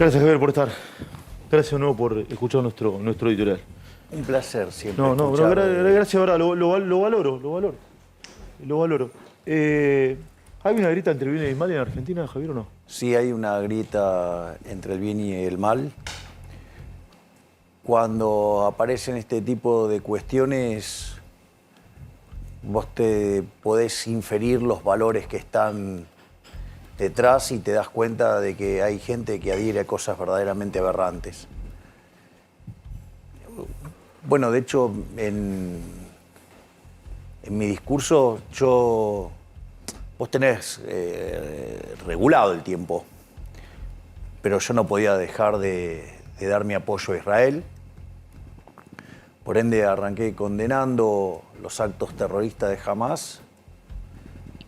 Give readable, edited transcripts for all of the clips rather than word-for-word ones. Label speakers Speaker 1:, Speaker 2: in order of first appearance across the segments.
Speaker 1: Gracias, Javier, por estar. Gracias de nuevo por escuchar nuestro editorial.
Speaker 2: Un placer siempre.
Speaker 1: No, gracias, ahora lo valoro. ¿Hay una grieta entre el bien y el mal en Argentina, Javier, o no?
Speaker 2: Sí, hay una grieta entre el bien y el mal. Cuando aparecen este tipo de cuestiones, vos te podés inferir los valores que están detrás y te das cuenta de que hay gente que adhiere a cosas verdaderamente aberrantes. Bueno, de hecho, en mi discurso vos tenés regulado el tiempo, pero yo no podía dejar de dar mi apoyo a Israel. Por ende, arranqué condenando los actos terroristas de Hamás.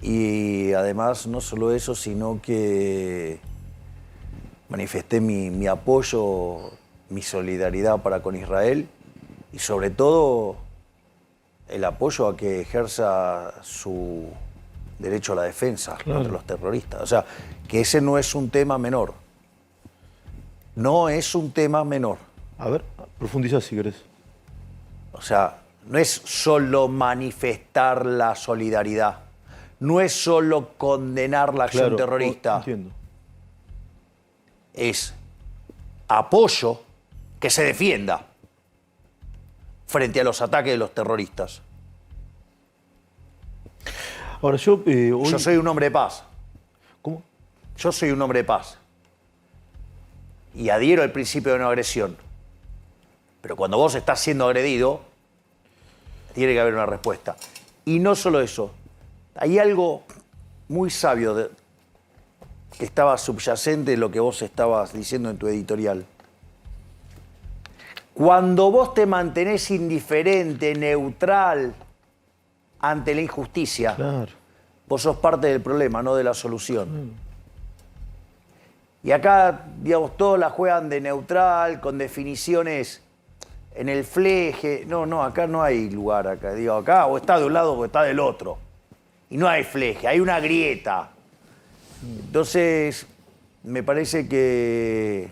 Speaker 2: Y además, no solo eso, sino que manifesté mi apoyo, mi solidaridad para con Israel y sobre todo el apoyo a que ejerza su derecho a la defensa contra los terroristas. O sea, que ese no es un tema menor. No es un tema menor.
Speaker 1: A ver, profundiza si querés.
Speaker 2: O sea, no es solo manifestar la solidaridad. No es solo condenar la acción terrorista.
Speaker 1: Entiendo.
Speaker 2: Es apoyo que se defienda frente a los ataques de los terroristas.
Speaker 1: Ahora, yo
Speaker 2: soy un hombre de paz.
Speaker 1: ¿Cómo?
Speaker 2: Yo soy un hombre de paz. Y adhiero al principio de no agresión. Pero cuando vos estás siendo agredido, tiene que haber una respuesta. Y no solo eso. Hay algo muy sabio que estaba subyacente de lo que vos estabas diciendo en tu editorial. Cuando vos te mantenés indiferente, neutral ante la injusticia, vos sos parte del problema, no de la solución. Y acá, digamos, todos la juegan de neutral, con definiciones en el fleje. No, acá no hay lugar. Acá o está de un lado o está del otro. Y no hay fleje, hay una grieta. Entonces, me parece que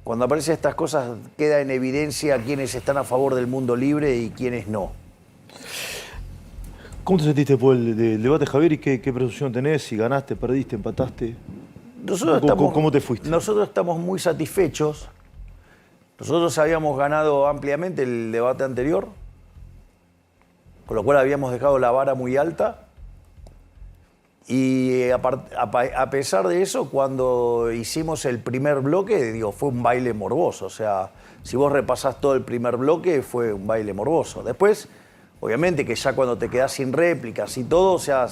Speaker 2: cuando aparecen estas cosas queda en evidencia quiénes están a favor del mundo libre y quiénes no.
Speaker 1: ¿Cómo te sentiste después del debate, Javier? ¿Y qué percepción tenés? Si ganaste, perdiste, empataste. ¿Cómo te fuiste?
Speaker 2: Nosotros estamos muy satisfechos. Nosotros habíamos ganado ampliamente el debate anterior, con lo cual habíamos dejado la vara muy alta. Y a pesar de eso, cuando hicimos el primer bloque, fue un baile morboso. O sea, si vos repasás todo el primer bloque, fue un baile morboso. Después, obviamente que ya cuando te quedás sin réplicas y todo, o sea,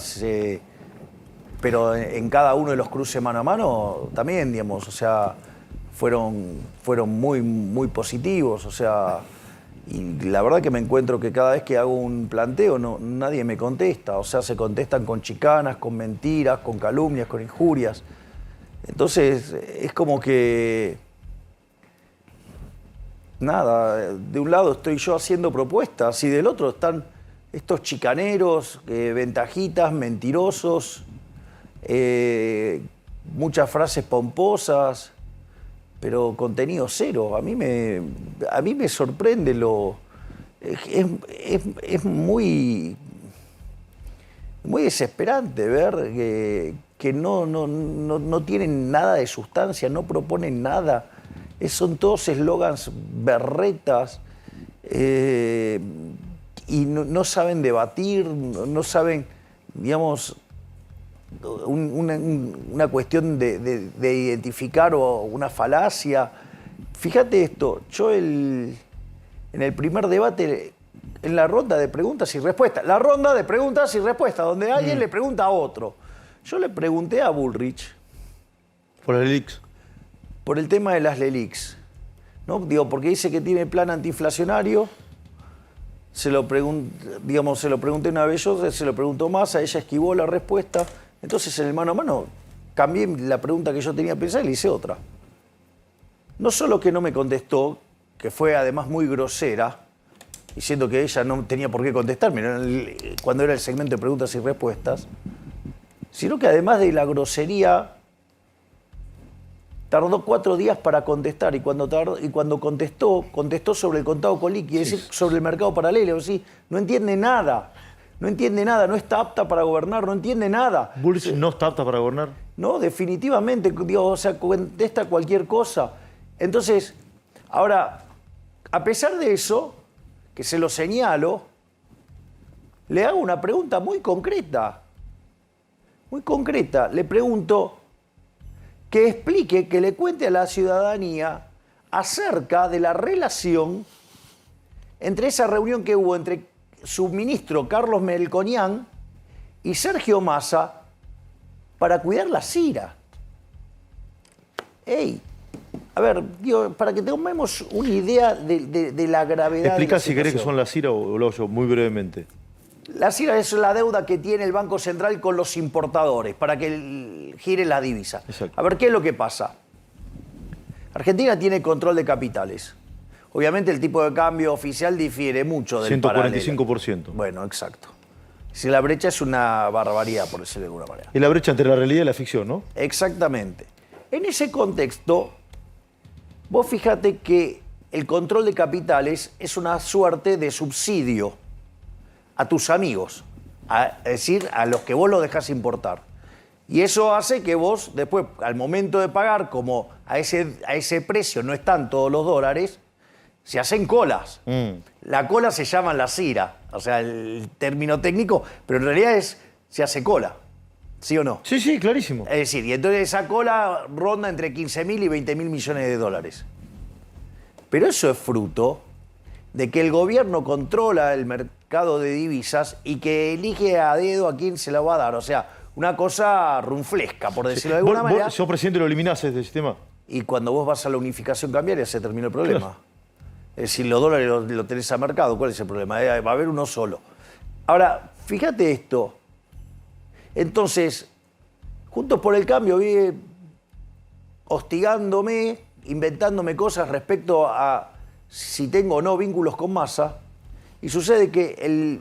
Speaker 2: pero en cada uno de los cruces mano a mano también, digamos, o sea, fueron muy, muy positivos, o sea, y la verdad que me encuentro que cada vez que hago un planteo nadie me contesta, o sea, se contestan con chicanas, con mentiras, con calumnias, con injurias. Entonces, es como que, nada, de un lado estoy yo haciendo propuestas y del otro están estos chicaneros, ventajitas, mentirosos, muchas frases pomposas, pero contenido cero. A mí me sorprende es muy desesperante ver que no tienen nada de sustancia, no proponen nada. Son todos eslogans berretas y no saben debatir, no saben, digamos, una cuestión de identificar o una falacia. Fíjate esto, yo en el primer debate, en la ronda de preguntas y respuestas, donde alguien le pregunta a otro, yo le pregunté a Bullrich
Speaker 1: por las LELIQs,
Speaker 2: por el tema de las LELIQs, ¿no? Porque dice que tiene plan antiinflacionario. Se lo pregunté una vez yo, se lo preguntó Massa, ella esquivó la respuesta. Entonces, en el mano a mano, cambié la pregunta que yo tenía pensada y le hice otra. No solo que no me contestó, que fue además muy grosera, diciendo que ella no tenía por qué contestarme cuando era el segmento de preguntas y respuestas, sino que además de la grosería, tardó 4 días para contestar y cuando contestó sobre el contado con liqui, es decir, sobre el mercado paralelo. ¿Sí? No entiende nada, no está apta para gobernar, no entiende nada.
Speaker 1: ¿Bullrich no está apta para gobernar?
Speaker 2: No, definitivamente, digo, o sea, contesta cualquier cosa. Entonces, ahora, a pesar de eso, que se lo señalo, le hago una pregunta muy concreta. Muy concreta. Le pregunto que explique, que le cuente a la ciudadanía acerca de la relación entre esa reunión que hubo entre su ministro Carlos Melconian y Sergio Massa para cuidar la Cira. ¡Ey! A ver, digo, para que tomemos una idea de la gravedad.
Speaker 1: Explica si querés que son la Cira o lo hago muy brevemente.
Speaker 2: La Cira es la deuda que tiene el Banco Central con los importadores para que gire la divisa.
Speaker 1: Exacto.
Speaker 2: A ver, ¿qué es lo que pasa? Argentina tiene control de capitales. Obviamente el tipo de cambio oficial difiere mucho del
Speaker 1: 145%.
Speaker 2: paralelo. Bueno, exacto. Si la brecha es una barbaridad, por decirlo de alguna manera.
Speaker 1: Es la brecha entre la realidad y la ficción, ¿no?
Speaker 2: Exactamente. En ese contexto, vos fíjate que el control de capitales es una suerte de subsidio a tus amigos, es decir, a los que vos lo dejás importar. Y eso hace que vos, después, al momento de pagar, como a ese precio no están todos los dólares, se hacen colas. La cola se llama la Cira, o sea, el término técnico, pero en realidad se hace cola, ¿sí o no?
Speaker 1: Sí, sí, clarísimo.
Speaker 2: Es decir, y entonces esa cola ronda entre 15.000 y 20.000 millones de dólares. Pero eso es fruto de que el gobierno controla el mercado de divisas y que elige a dedo a quién se la va a dar. O sea, una cosa runflesca, por decirlo de alguna manera.
Speaker 1: ¿Vos, sos presidente, lo eliminás este sistema?
Speaker 2: Y cuando vos vas a la unificación cambiaria se termina el problema. Claro. Es decir, los dólares lo tenés a mercado, ¿cuál es el problema? Va a haber uno solo. Ahora, fíjate esto. Entonces, Juntos por el Cambio vive hostigándome, inventándome cosas respecto a si tengo o no vínculos con Massa, y sucede que el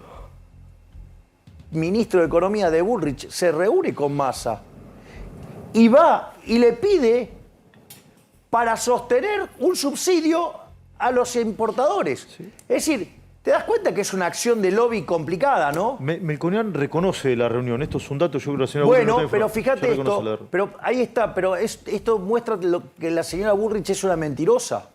Speaker 2: ministro de Economía de Bullrich se reúne con Massa y va y le pide para sostener un subsidio a los importadores. Sí. Es decir, te das cuenta que es una acción de lobby complicada, ¿no?
Speaker 1: Melconian reconoce la reunión. Esto es un dato, yo creo que la señora
Speaker 2: Bullrich...
Speaker 1: Bueno,
Speaker 2: pero fíjate esto, pero ahí está, pero esto muestra que la señora Bullrich es una mentirosa.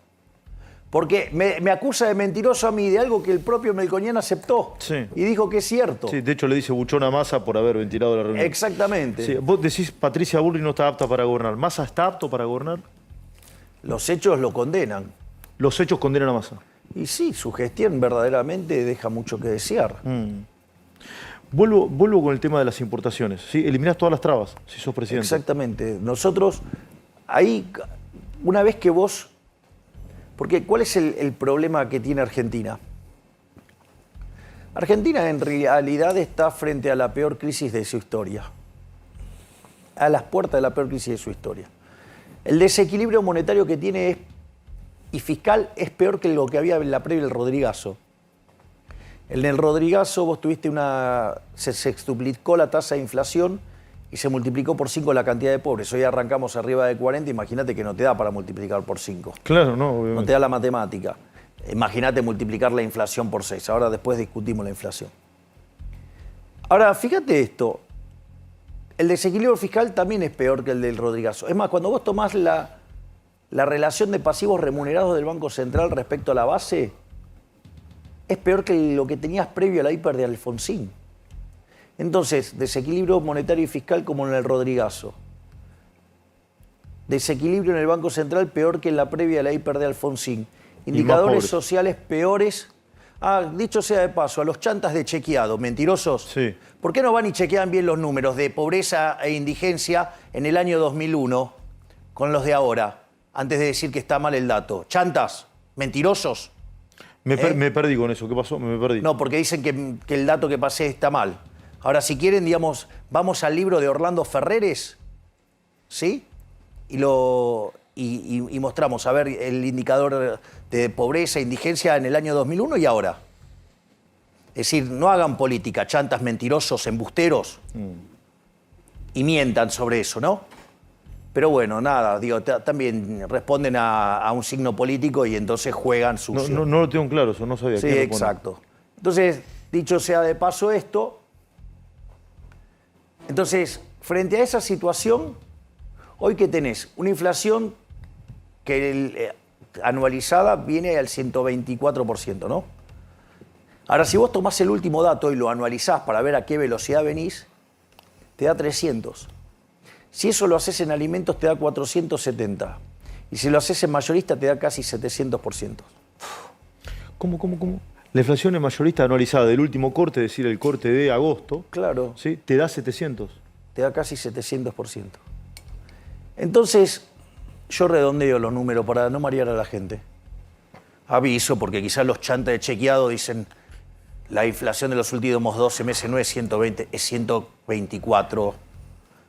Speaker 2: Porque me acusa de mentiroso a mí de algo que el propio Melconian aceptó.
Speaker 1: Sí.
Speaker 2: Y dijo que es cierto.
Speaker 1: Sí, de hecho le dice buchón a Massa por haber ventilado la reunión.
Speaker 2: Exactamente.
Speaker 1: Sí, vos decís Patricia Bullrich no está apta para gobernar. ¿Massa está apto para gobernar?
Speaker 2: Los hechos lo condenan.
Speaker 1: Los hechos condenan a Massa.
Speaker 2: Y sí, su gestión verdaderamente deja mucho que desear.
Speaker 1: Vuelvo con el tema de las importaciones. ¿Sí? Eliminás todas las trabas si sos presidente.
Speaker 2: Exactamente. Nosotros, ahí, una vez que vos... Porque ¿cuál es el problema que tiene Argentina? Argentina en realidad está frente a la peor crisis de su historia. A las puertas de la peor crisis de su historia. El desequilibrio monetario que tiene y fiscal es peor que lo que había en la previa del Rodrigazo. En el Rodrigazo vos tuviste se sextuplicó la tasa de inflación y se multiplicó por 5 la cantidad de pobres. Hoy arrancamos arriba de 40, imagínate que no te da para multiplicar por 5.
Speaker 1: Claro, no, obviamente.
Speaker 2: No te da la matemática. Imagínate multiplicar la inflación por 6. Ahora después discutimos la inflación. Ahora, fíjate esto. El desequilibrio fiscal también es peor que el del Rodrigazo. Es más, cuando vos tomás la relación de pasivos remunerados del Banco Central respecto a la base, es peor que lo que tenías previo a la hiper de Alfonsín. Entonces, desequilibrio monetario y fiscal como en el Rodrigazo. Desequilibrio en el Banco Central peor que en la previa de la hiper de Alfonsín. Indicadores sociales peores. Dicho sea de paso, a los chantas de chequeado, mentirosos.
Speaker 1: Sí.
Speaker 2: ¿Por qué no van y chequean bien los números de pobreza e indigencia en el año 2001 con los de ahora, antes de decir que está mal el dato? Chantas, mentirosos.
Speaker 1: Me perdí con eso. ¿Qué pasó? Me perdí.
Speaker 2: No, porque dicen que el dato que pasé está mal. Ahora, si quieren, digamos, vamos al libro de Orlando Ferreres, ¿sí? Y mostramos, a ver, el indicador de pobreza e indigencia en el año 2001 y ahora. Es decir, no hagan política, chantas, mentirosos, embusteros, y mientan sobre eso, ¿no? Pero bueno, nada, digo, también responden a un signo político y entonces juegan sucio.
Speaker 1: No lo tengo claro, eso no sabía.
Speaker 2: Sí, exacto. Entonces, dicho sea de paso esto, entonces, frente a esa situación, hoy que tenés una inflación que anualizada viene al 124%, ¿no? Ahora, si vos tomás el último dato y lo anualizás para ver a qué velocidad venís, te da 300. Si eso lo haces en alimentos, te da 470. Y si lo haces en mayorista, te da casi 700%.
Speaker 1: ¿Cómo? La inflación en mayorista anualizada del último corte, es decir, el corte de agosto,
Speaker 2: claro,
Speaker 1: ¿sí? Te da 700.
Speaker 2: Te da casi 700%. Entonces, yo redondeo los números para no marear a la gente. Aviso, porque quizás los chantas de chequeado dicen la inflación de los últimos 12 meses no es 120, es 124.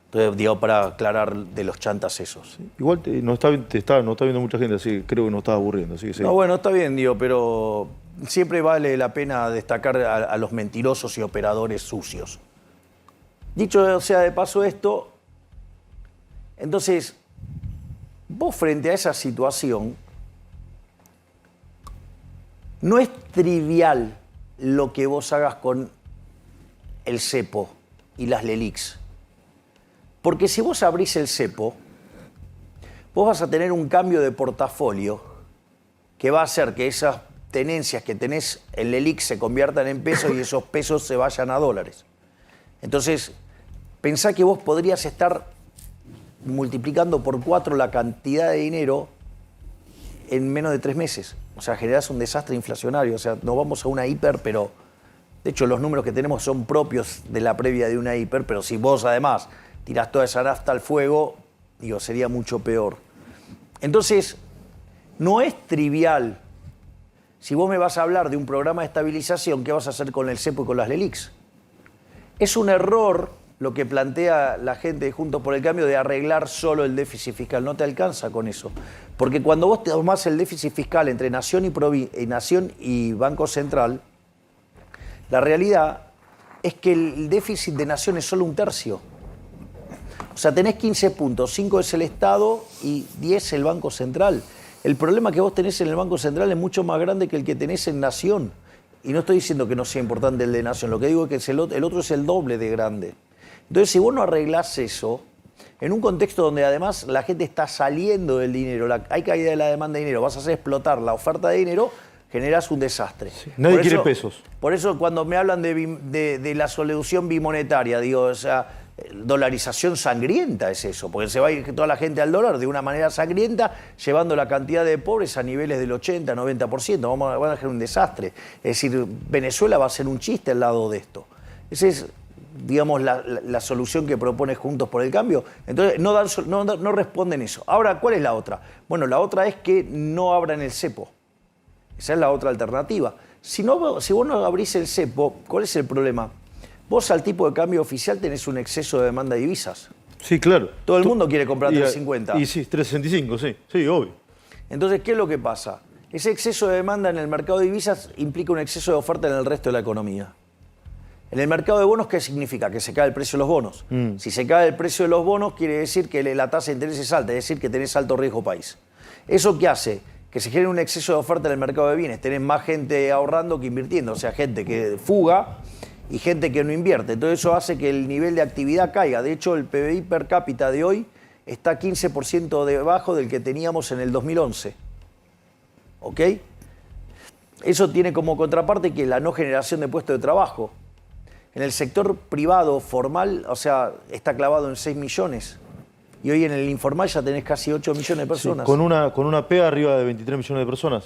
Speaker 2: Entonces, digo, para aclarar de los chantas esos.
Speaker 1: Sí. Igual no está viendo mucha gente, así que creo que no está aburriendo. Así que sí.
Speaker 2: No, bueno, está bien, digo, pero siempre vale la pena destacar a los mentirosos y operadores sucios. Dicho sea de paso esto, entonces, vos frente a esa situación, no es trivial lo que vos hagas con el cepo y las LELIQs. Porque si vos abrís el cepo, vos vas a tener un cambio de portafolio que va a hacer que esas tenencias que tenés en LELIQ se conviertan en pesos y esos pesos se vayan a dólares. Entonces, pensá que vos podrías estar multiplicando por 4 la cantidad de dinero en menos de 3 meses. O sea, generás un desastre inflacionario. O sea, no vamos a una hiper, pero de hecho los números que tenemos son propios de la previa de una hiper, pero si vos además tirás toda esa nafta al fuego, digo, sería mucho peor. Entonces, no es trivial. Si vos me vas a hablar de un programa de estabilización, ¿qué vas a hacer con el cepo y con las LELIQs? Es un error lo que plantea la gente de Juntos por el Cambio de arreglar solo el déficit fiscal. No te alcanza con eso. Porque cuando vos te tomás el déficit fiscal entre Nación y Banco Central, la realidad es que el déficit de Nación es solo 1/3. O sea, tenés 15 puntos, 5 es el Estado y 10 el Banco Central. El problema que vos tenés en el Banco Central es mucho más grande que el que tenés en Nación. Y no estoy diciendo que no sea importante el de Nación, lo que digo es que el otro es el doble de grande. Entonces, si vos no arreglás eso, en un contexto donde además la gente está saliendo del dinero, hay caída de la demanda de dinero, vas a hacer explotar la oferta de dinero, generás un desastre.
Speaker 1: Sí. Nadie quiere pesos.
Speaker 2: Por eso cuando me hablan de la solución bimonetaria, digo, o sea, dolarización sangrienta es eso, porque se va a ir toda la gente al dólar de una manera sangrienta, llevando la cantidad de pobres a niveles del 80-90%. Van a dejar un desastre. Es decir, Venezuela va a ser un chiste al lado de esto. Esa es, digamos, la solución que propone Juntos por el Cambio. Entonces, no responden eso. Ahora, ¿cuál es la otra? Bueno, la otra es que no abran el cepo. Esa es la otra alternativa. Si vos no abrís el cepo, ¿cuál es el problema? Vos al tipo de cambio oficial tenés un exceso de demanda de divisas.
Speaker 1: Sí, claro.
Speaker 2: Todo el mundo quiere comprar 3.50.
Speaker 1: Y sí, 3.65, sí, obvio.
Speaker 2: Entonces, ¿qué es lo que pasa? Ese exceso de demanda en el mercado de divisas implica un exceso de oferta en el resto de la economía. En el mercado de bonos, ¿qué significa? Que se cae el precio de los bonos. Si se cae el precio de los bonos, quiere decir que la tasa de interés es alta, es decir, que tenés alto riesgo país. ¿Eso qué hace? Que se genere un exceso de oferta en el mercado de bienes. Tenés más gente ahorrando que invirtiendo, o sea, gente que fuga y gente que no invierte. Entonces eso hace que el nivel de actividad caiga. De hecho, el PBI per cápita de hoy está 15% debajo del que teníamos en el 2011. ¿Ok? Eso tiene como contraparte que la no generación de puestos de trabajo. En el sector privado formal, o sea, está clavado en 6 millones. Y hoy en el informal ya tenés casi 8 millones de personas.
Speaker 1: Sí, con una P arriba de 23 millones de personas.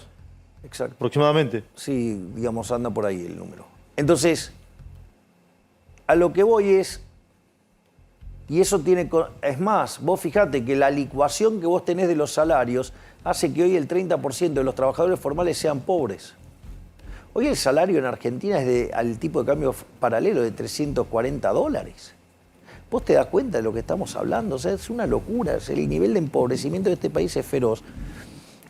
Speaker 2: Exacto.
Speaker 1: Aproximadamente.
Speaker 2: Sí, digamos, anda por ahí el número. Entonces, a lo que voy es, y eso tiene, es más, vos fijate que la licuación que vos tenés de los salarios hace que hoy el 30% de los trabajadores formales sean pobres. Hoy el salario en Argentina es al tipo de cambio paralelo de $340. ¿Vos te das cuenta de lo que estamos hablando? O sea, es una locura. El nivel de empobrecimiento de este país es feroz.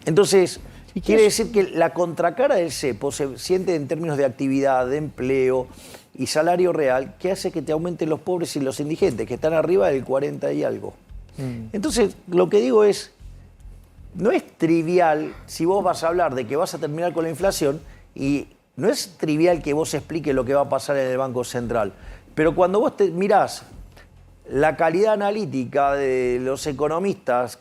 Speaker 2: Entonces, quiere decir que la contracara del cepo se siente en términos de actividad, de empleo y salario real, que hace que te aumenten los pobres y los indigentes, que están arriba del 40 y algo. Entonces, lo que digo es, no es trivial si vos vas a hablar de que vas a terminar con la inflación y no es trivial que vos expliques lo que va a pasar en el Banco Central. Pero cuando vos mirás la calidad analítica de los economistas,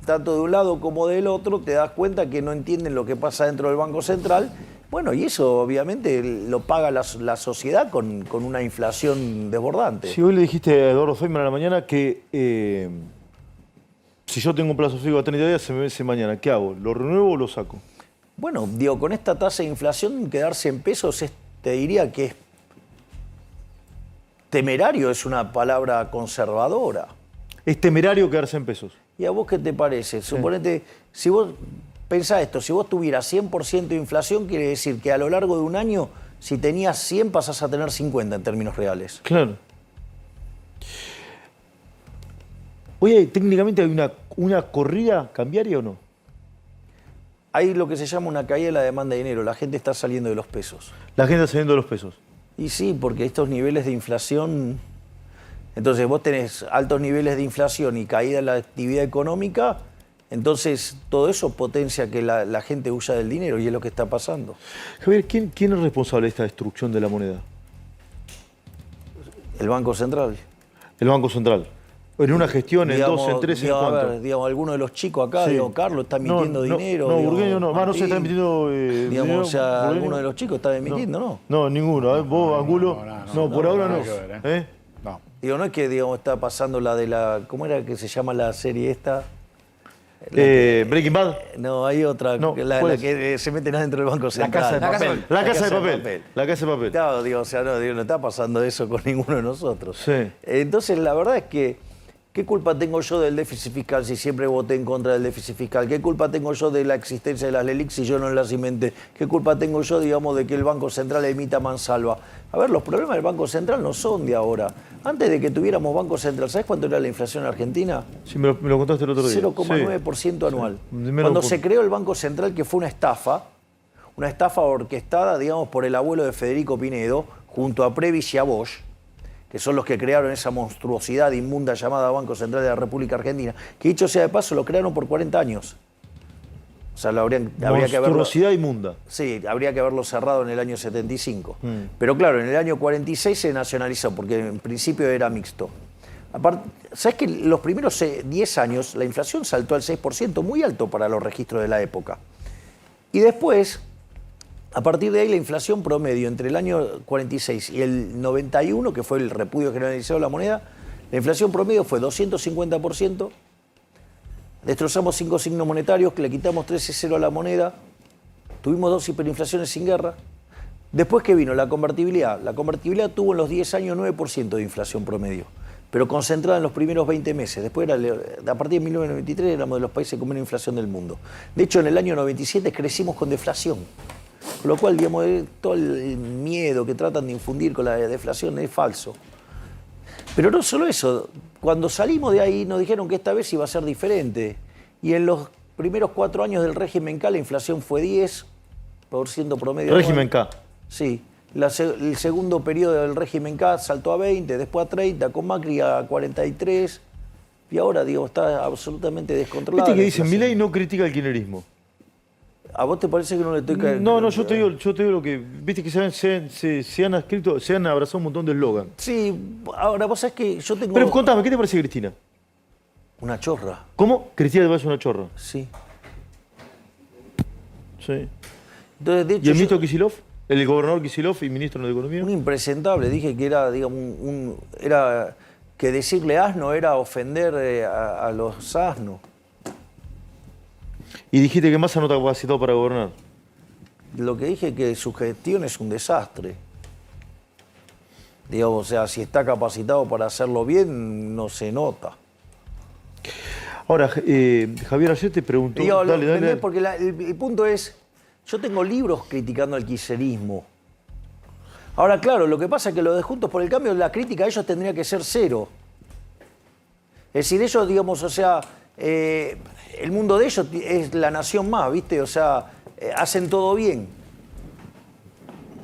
Speaker 2: tanto de un lado como del otro, te das cuenta que no entienden lo que pasa dentro del Banco Central. Bueno, y eso obviamente lo paga la sociedad con una inflación desbordante.
Speaker 1: Si hoy le dijiste a Eduardo Feynman a la mañana que si yo tengo un plazo fijo a 30 días, se me vence mañana, ¿qué hago? ¿Lo renuevo o lo saco?
Speaker 2: Bueno, digo, con esta tasa de inflación, quedarse en pesos te diría que es temerario, es una palabra conservadora.
Speaker 1: Es temerario quedarse en pesos.
Speaker 2: ¿Y a vos qué te parece? Suponete, si vos pensás esto, si vos tuvieras 100% de inflación, quiere decir que a lo largo de un año, si tenías 100, pasás a tener 50 en términos reales.
Speaker 1: Claro. Oye, técnicamente hay una corrida cambiaria o no?
Speaker 2: Hay lo que se llama una caída de la demanda de dinero. La gente está saliendo de los pesos.
Speaker 1: La gente está saliendo de los pesos.
Speaker 2: Y sí, porque estos niveles de inflación... Entonces vos tenés altos niveles de inflación y caída en la actividad económica, entonces todo eso potencia que la gente huya del dinero y es lo que está pasando.
Speaker 1: Javier, ¿quién es responsable de esta destrucción de la moneda?
Speaker 2: El Banco Central.
Speaker 1: El Banco Central. En una gestión, en dos, en tres, en cuánto.
Speaker 2: A ver, digamos, alguno de los chicos acá,
Speaker 1: Sí.
Speaker 2: digo, Carlos, está emitiendo dinero.
Speaker 1: No,
Speaker 2: digo,
Speaker 1: Burgueño no. No se está
Speaker 2: Martín,
Speaker 1: emitiendo
Speaker 2: digamos,
Speaker 1: dinero.
Speaker 2: o sea,
Speaker 1: Burgueño.
Speaker 2: alguno de los chicos está emitiendo, ¿no?
Speaker 1: No, ninguno. A ver, vos, Angulo. No, por ahora no.
Speaker 3: nada que ver,
Speaker 1: ¿Eh?
Speaker 3: No.
Speaker 2: Digo, no es que, digamos, está pasando la de la... ¿Cómo era que se llama la serie esta?
Speaker 1: Breaking Bad.
Speaker 2: No, hay otra,
Speaker 1: No,
Speaker 2: la
Speaker 1: ¿cuál es?
Speaker 2: que se meten adentro del Banco Central.
Speaker 1: Casa de
Speaker 3: La Casa
Speaker 1: Papel.
Speaker 3: de
Speaker 1: La Casa de Papel. La Casa de Papel.
Speaker 2: Claro, digo, o sea, no está pasando eso con ninguno de nosotros.
Speaker 1: Sí.
Speaker 2: Entonces, la verdad es que, ¿qué culpa tengo yo del déficit fiscal si siempre voté en contra del déficit fiscal? ¿Qué culpa tengo yo de la existencia de las LELIC si yo no las inventé? ¿Qué culpa tengo yo, digamos, de que el Banco Central emita mansalva? A ver, los problemas del Banco Central no son de ahora. Antes de que tuviéramos Banco Central, ¿sabes cuánto era la inflación en Argentina?
Speaker 1: Sí, me lo contaste el otro día.
Speaker 2: 0,9% anual.
Speaker 1: Sí.
Speaker 2: Cuando se creó el Banco Central, que fue una estafa orquestada, digamos, por el abuelo de Federico Pinedo, junto a Previs y a Bosch, que son los que crearon esa monstruosidad inmunda llamada Banco Central de la República Argentina, que dicho sea de paso, lo crearon por 40 años. O sea, habría que haberlo...
Speaker 1: Monstruosidad inmunda.
Speaker 2: Sí, habría que haberlo cerrado en el año 75. Pero claro, en el año 46 se nacionalizó, porque en principio era mixto. Aparte, ¿sabes que los primeros 10 años la inflación saltó al 6%, muy alto para los registros de la época? Y después, a partir de ahí, la inflación promedio entre el año 46 y el 91, que fue el repudio generalizado de la moneda, la inflación promedio fue 250%. Destrozamos 5 signos monetarios, que le quitamos 13,0 a la moneda. Tuvimos 2 hiperinflaciones sin guerra. Después, ¿qué vino? La convertibilidad. La convertibilidad tuvo en los 10 años 9% de inflación promedio, pero concentrada en los primeros 20 meses. Después, a partir de 1993, éramos de los países con menos inflación del mundo. De hecho, en el año 97 crecimos con deflación. Con lo cual, digamos, todo el miedo que tratan de infundir con la deflación es falso. Pero no solo eso, cuando salimos de ahí nos dijeron que esta vez iba a ser diferente. Y en los primeros 4 años del régimen K la inflación fue 10% promedio.
Speaker 1: Régimen K.
Speaker 2: Sí. El segundo periodo del régimen K saltó a 20, después a 30, con Macri a 43. Y ahora, digo, está absolutamente descontrolada.
Speaker 1: Viste que dicen, Milei no critica el kirchnerismo.
Speaker 2: ¿A vos te parece que no le estoy
Speaker 1: No, yo te digo lo que... Viste que se han abrazado un montón de eslogan.
Speaker 2: Sí, ahora vos sabés que yo tengo...
Speaker 1: Pero contame, ¿qué te parece Cristina?
Speaker 2: Una chorra.
Speaker 1: ¿Cómo? Cristina te parece una chorra.
Speaker 2: Sí.
Speaker 1: Sí.
Speaker 2: Entonces, de hecho,
Speaker 1: ¿Y el ministro Kicillof? ¿El gobernador Kicillof y ministro de Economía?
Speaker 2: un impresentable. Dije que era, digamos, era que decirle asno era ofender a los asnos.
Speaker 1: Y dijiste que Massa no está capacitado para gobernar.
Speaker 2: Lo que dije es que su gestión es un desastre. Digamos, o sea, si está capacitado para hacerlo bien, no se nota.
Speaker 1: Ahora, Javier, ayer te preguntó...
Speaker 2: Digo,
Speaker 1: dale.
Speaker 2: Porque el punto es, yo tengo libros criticando al kirchnerismo. Ahora, claro, lo que pasa es que lo de Juntos por el Cambio, la crítica a ellos tendría que ser cero. Es decir, ellos, digamos, o sea... el mundo de ellos es la nación más, ¿viste? O sea, hacen todo bien.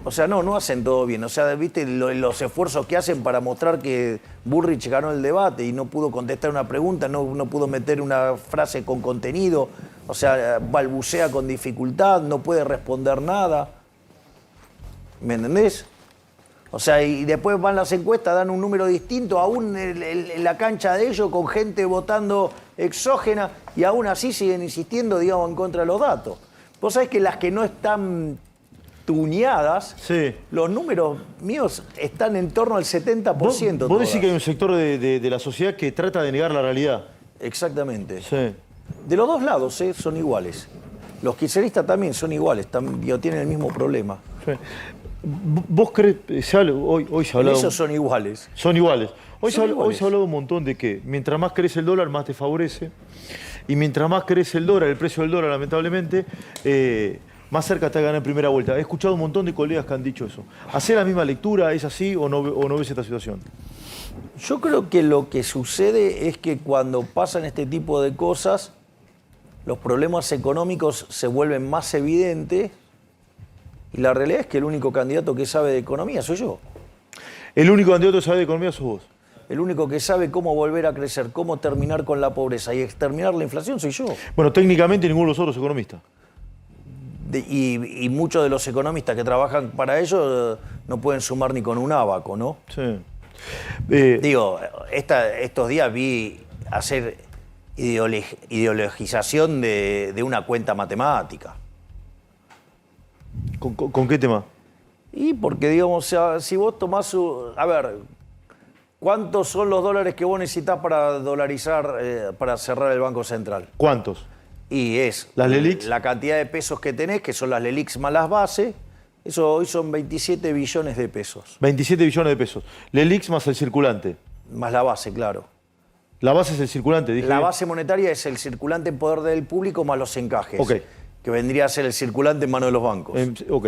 Speaker 2: O sea, no hacen todo bien. O sea, viste los esfuerzos que hacen para mostrar que Bullrich ganó el debate y no pudo contestar una pregunta, no pudo meter una frase con contenido. O sea, balbucea con dificultad, no puede responder nada. ¿Me entendés? O sea, y después van las encuestas, dan un número distinto, aún en la cancha de ellos, con gente votando exógena, y aún así siguen insistiendo, digamos, en contra de los datos. Vos sabés que las que no están tuneadas,
Speaker 1: Sí.
Speaker 2: los números míos están en torno al 70%.
Speaker 1: Vos decís
Speaker 2: todas.
Speaker 1: que hay un sector de la sociedad que trata de negar la realidad.
Speaker 2: Exactamente.
Speaker 1: Sí.
Speaker 2: De los dos lados, son iguales. Los kirchneristas también son iguales, tienen el mismo problema.
Speaker 1: Sí. ¿Vos crees, hoy se ha
Speaker 2: En
Speaker 1: hablado...
Speaker 2: eso son iguales.
Speaker 1: Son iguales. Hoy
Speaker 2: Son
Speaker 1: se
Speaker 2: iguales.
Speaker 1: ha hablado un montón de que mientras más crece el dólar, más te favorece. Y mientras más crece el dólar, el precio del dólar, lamentablemente, más cerca está de ganar en primera vuelta. He escuchado un montón de colegas que han dicho eso. ¿Hacés la misma lectura? ¿Es así o no ves esta situación?
Speaker 2: Yo creo que lo que sucede es que cuando pasan este tipo de cosas, los problemas económicos se vuelven más evidentes y la realidad es que el único candidato que sabe de economía soy yo.
Speaker 1: El único candidato que sabe de economía sos vos.
Speaker 2: El único que sabe cómo volver a crecer, cómo terminar con la pobreza y exterminar la inflación soy yo.
Speaker 1: Bueno, técnicamente ninguno de los otros economistas.
Speaker 2: Y muchos de los economistas que trabajan para ello no pueden sumar ni con un ábaco, ¿no?
Speaker 1: Sí.
Speaker 2: Digo, estos días vi hacer ideologización de una cuenta matemática.
Speaker 1: ¿Con qué tema?
Speaker 2: Y porque, digamos, o sea, si vos tomás... a ver, ¿cuántos son los dólares que vos necesitas para dolarizar, para cerrar el Banco Central?
Speaker 1: ¿Cuántos?
Speaker 2: Y es
Speaker 1: ¿Las LELIQs?
Speaker 2: la cantidad de pesos que tenés, que son las LELIQs más las bases. Eso hoy son 27 billones de pesos.
Speaker 1: 27 billones de pesos. LELIX más el circulante.
Speaker 2: Más la base, claro.
Speaker 1: La base es el circulante, dije.
Speaker 2: La base monetaria es el circulante en poder del público más los encajes.
Speaker 1: Ok.
Speaker 2: Que vendría a ser el circulante en manos de los bancos.
Speaker 1: Ok.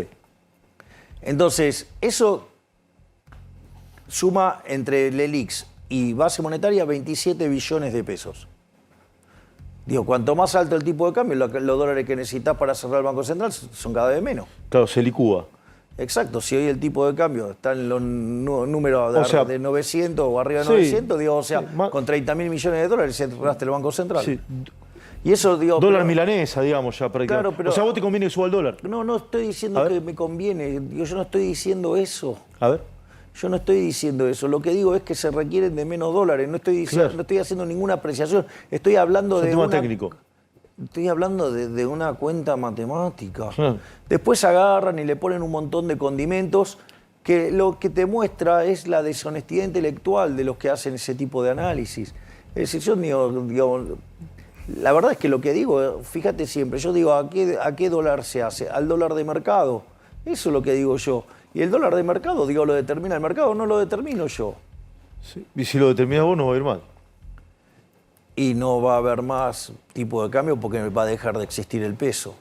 Speaker 2: Entonces, eso suma entre LELIQs y base monetaria 27 billones de pesos. Digo, cuanto más alto el tipo de cambio, los dólares que necesitas para cerrar el Banco Central son cada vez menos.
Speaker 1: Claro, se licúa.
Speaker 2: Exacto, si hoy el tipo de cambio está en los números
Speaker 1: O sea,
Speaker 2: de 900 o arriba de
Speaker 1: sí,
Speaker 2: 900, digo, o sea,
Speaker 1: sí,
Speaker 2: con 30.000 millones de dólares cerraste el Banco Central.
Speaker 1: Sí.
Speaker 2: Y eso, digo...
Speaker 1: Dólar
Speaker 2: pero-
Speaker 1: milanesa, digamos, ya prácticamente.
Speaker 2: Claro, pero-
Speaker 1: O sea, ¿a vos te conviene que suba el dólar?
Speaker 2: No estoy
Speaker 1: A
Speaker 2: diciendo
Speaker 1: ver.
Speaker 2: que me conviene, digo, yo no estoy diciendo eso.
Speaker 1: A ver.
Speaker 2: Yo no estoy diciendo eso, lo que digo es que se requieren de menos dólares, no estoy, diciendo,
Speaker 1: Claro.
Speaker 2: no estoy haciendo ninguna apreciación, estoy hablando
Speaker 1: Es un
Speaker 2: de
Speaker 1: tema
Speaker 2: una...
Speaker 1: técnico.
Speaker 2: Estoy hablando de una cuenta matemática.
Speaker 1: Claro.
Speaker 2: Después agarran y le ponen un montón de condimentos que lo que te muestra es la deshonestidad intelectual de los que hacen ese tipo de análisis. Es decir, yo digo, la verdad es que lo que digo, fíjate siempre, yo digo, ¿a qué dólar se hace? Al dólar de mercado. Eso es lo que digo yo. Y el dólar de mercado, digo, ¿lo determina el mercado? No lo determino yo.
Speaker 1: Sí. Y si lo determinás vos, no va a ir mal.
Speaker 2: Y no va a haber más tipo de cambio porque va a dejar de existir el peso.